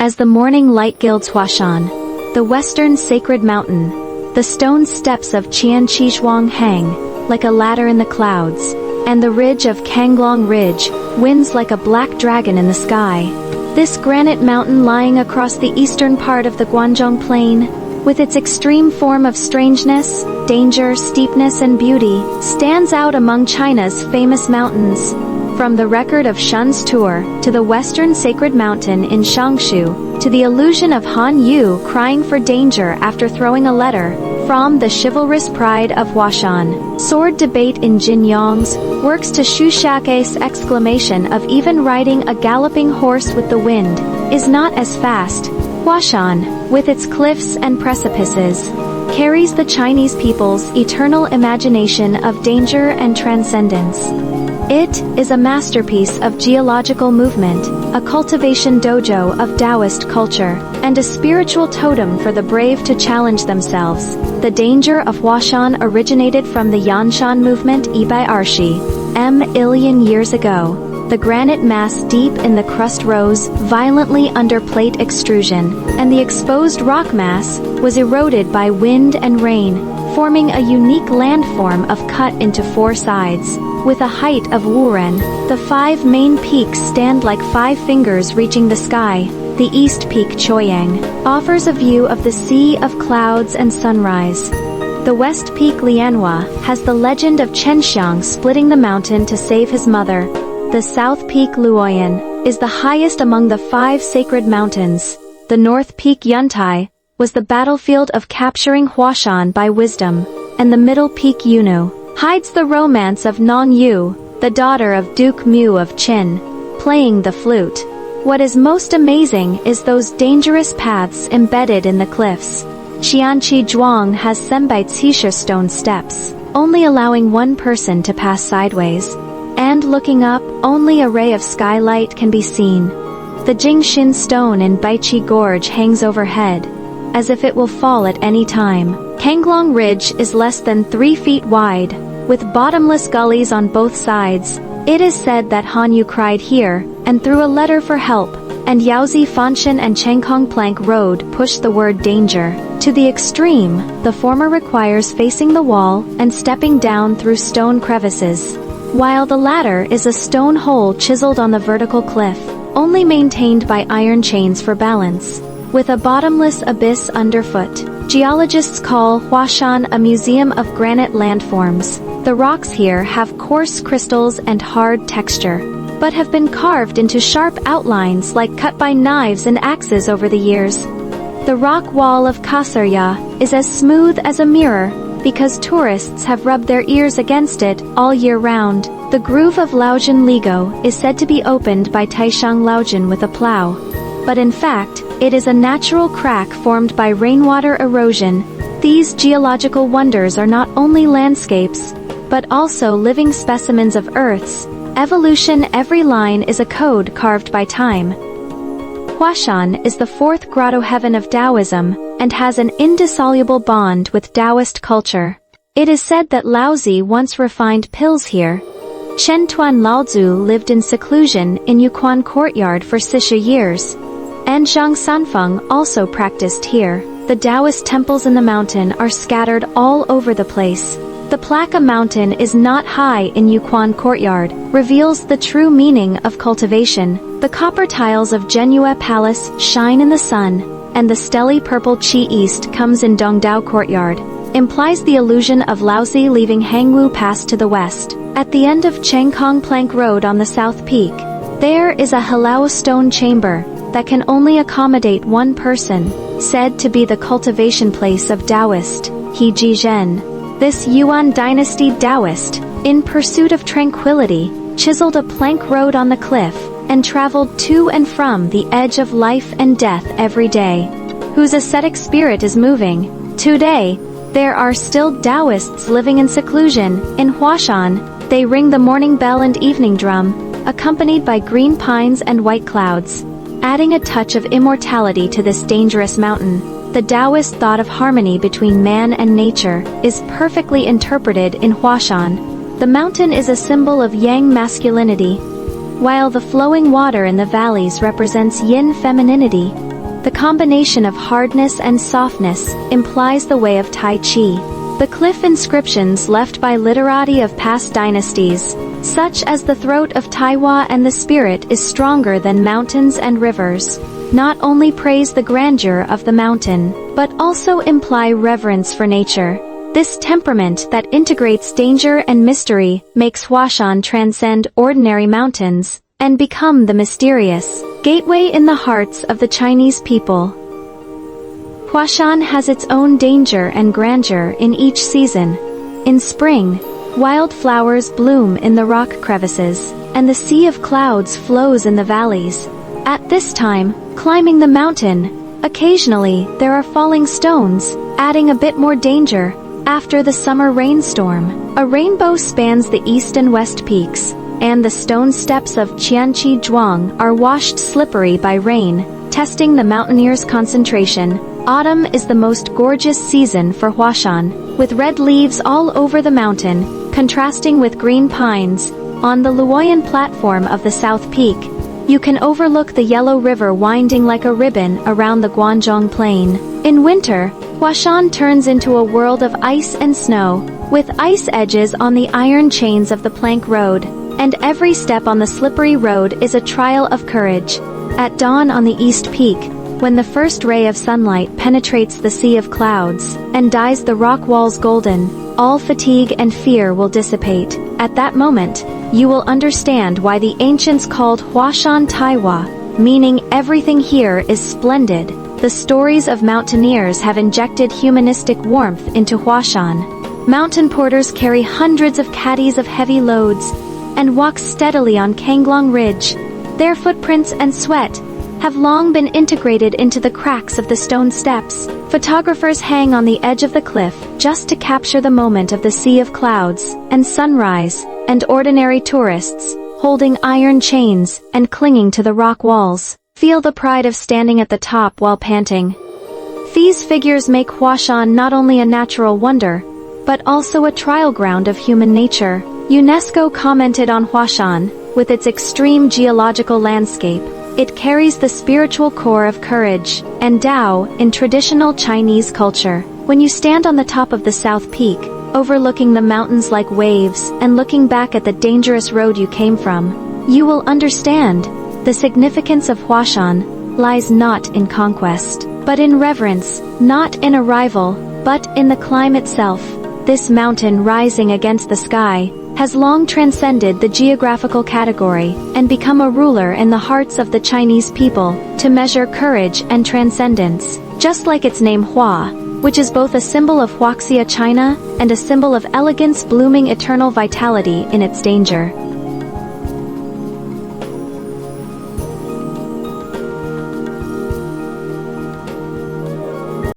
As the morning light gilds Huashan, the western sacred mountain, the stone steps of Qianqizhuang hang, like a ladder in the clouds, and the ridge of Kanglong Ridge winds like a black dragon in the sky. This granite mountain lying across the eastern part of the Guanzhong Plain, with its extreme form of strangeness, danger, steepness and beauty, stands out among China's famous mountains. From the record of Shun's tour, to the western sacred mountain in Shangshu, to the illusion of Han Yu crying for danger after throwing a letter, from the chivalrous pride of Huashan, sword debate in Jinyang's, works to Xu Xiake's exclamation of even riding a galloping horse with the wind, is not as fast. Huashan, with its cliffs and precipices, carries the Chinese people's eternal imagination of danger and transcendence. It is a masterpiece of geological movement, a cultivation dojo of Taoist culture, and a spiritual totem for the brave to challenge themselves. The danger of Huashan originated from the Yanshan movement Ibai Arshi, million years ago. The granite mass deep in the crust rose violently under plate extrusion, and the exposed rock mass was eroded by wind and rain, forming a unique landform of cut into four sides. With a height of Wuren, the five main peaks stand like five fingers reaching the sky. The east peak Choyang offers a view of the sea of clouds and sunrise. The west peak Lianhua has the legend of Chenxiang splitting the mountain to save his mother. The south peak Luoyan is the highest among the five sacred mountains. The north peak Yuntai was the battlefield of capturing Huashan by wisdom, and the middle peak Yunu hides the romance of Nong Yu, the daughter of Duke Mu of Qin, playing the flute. What is most amazing is those dangerous paths embedded in the cliffs. Qianqizhuang has Senbaici stone steps, only allowing one person to pass sideways. And looking up, only a ray of skylight can be seen. The Jingshin stone in Baichi Gorge hangs overhead, as if it will fall at any time. Kanglong Ridge is less than 3 feet wide, with bottomless gullies on both sides. It is said that Han Yu cried here, and threw a letter for help, and Yaozi Fanshan and Chengkong Plank Road pushed the word danger to the extreme. The former requires facing the wall and stepping down through stone crevices, while the latter is a stone hole chiseled on the vertical cliff, only maintained by iron chains for balance, with a bottomless abyss underfoot. Geologists call Huashan a museum of granite landforms. The rocks here have coarse crystals and hard texture, but have been carved into sharp outlines like cut by knives and axes over the years. The rock wall of Kasarya is as smooth as a mirror, because tourists have rubbed their ears against it all year round. The groove of Laojun Ligo is said to be opened by Taishang Laojun with a plow, but in fact, it is a natural crack formed by rainwater erosion. These geological wonders are not only landscapes, but also living specimens of Earth's evolution. Every line is a code carved by time. Huashan is the fourth grotto heaven of Taoism, and has an indissoluble bond with Taoist culture. It is said that Laozi once refined pills here. Chen Tuan Laozu lived in seclusion in Yuquan Courtyard for 6 years, and Zhang Sanfeng also practiced here. The Taoist temples in the mountain are scattered all over the place. The Plaka mountain is not high in Yuquan Courtyard, reveals the true meaning of cultivation. The copper tiles of Genua Palace shine in the sun, and the stelly purple Qi East comes in Dongdao Courtyard, implies the illusion of Laozi leaving Hangwu Pass to the west. At the end of Chengkong Plank Road on the south peak, there is a Halao stone chamber that can only accommodate one person, said to be the cultivation place of Taoist Heji Zhen. This Yuan dynasty Taoist, in pursuit of tranquility, chiseled a plank road on the cliff, and traveled to and from the edge of life and death every day, whose ascetic spirit is moving. Today, there are still Taoists living in seclusion. In Huashan, they ring the morning bell and evening drum, accompanied by green pines and white clouds, adding a touch of immortality to this dangerous mountain. The Taoist thought of harmony between man and nature is perfectly interpreted in Huashan. The mountain is a symbol of yang masculinity, while the flowing water in the valleys represents yin femininity. The combination of hardness and softness implies the way of Tai Chi. The cliff inscriptions left by literati of past dynasties, such as the throat of Taiwa and the spirit is stronger than mountains and rivers, not only praise the grandeur of the mountain, but also imply reverence for nature. This temperament that integrates danger and mystery makes Huashan transcend ordinary mountains and become the mysterious gateway in the hearts of the Chinese people. Huashan has its own danger and grandeur in each season. In spring, wildflowers bloom in the rock crevices, and the sea of clouds flows in the valleys. At this time, climbing the mountain, occasionally there are falling stones, adding a bit more danger. After the summer rainstorm, a rainbow spans the east and west peaks, and the stone steps of Qianqi Zhuang are washed slippery by rain, testing the mountaineers' concentration. Autumn is the most gorgeous season for Huashan, with red leaves all over the mountain, contrasting with green pines. On the Luoyan platform of the South Peak, you can overlook the Yellow River winding like a ribbon around the Guanzhong Plain. In winter, Huashan turns into a world of ice and snow, with ice edges on the iron chains of the plank road, and every step on the slippery road is a trial of courage. At dawn on the East Peak, when the first ray of sunlight penetrates the sea of clouds and dyes the rock walls golden, all fatigue and fear will dissipate. At that moment, you will understand why the ancients called Huashan Taiwa, meaning everything here is splendid. The stories of mountaineers have injected humanistic warmth into Huashan. Mountain porters carry hundreds of caddies of heavy loads and walk steadily on Kanglong Ridge. Their footprints and sweat have long been integrated into the cracks of the stone steps. Photographers hang on the edge of the cliff just to capture the moment of the sea of clouds and sunrise, and ordinary tourists, holding iron chains and clinging to the rock walls, feel the pride of standing at the top while panting. These figures make Huashan not only a natural wonder, but also a trial ground of human nature. UNESCO commented on Huashan, with its extreme geological landscape, it carries the spiritual core of courage and Tao in traditional Chinese culture. When you stand on the top of the South Peak, overlooking the mountains like waves and looking back at the dangerous road you came from, you will understand the significance of Huashan lies not in conquest, but in reverence, not in a rival, but in the climb itself. This mountain rising against the sky has long transcended the geographical category and become a ruler in the hearts of the Chinese people to measure courage and transcendence. Just like its name Hua, which is both a symbol of Huaxia China and a symbol of elegance blooming eternal vitality in its danger.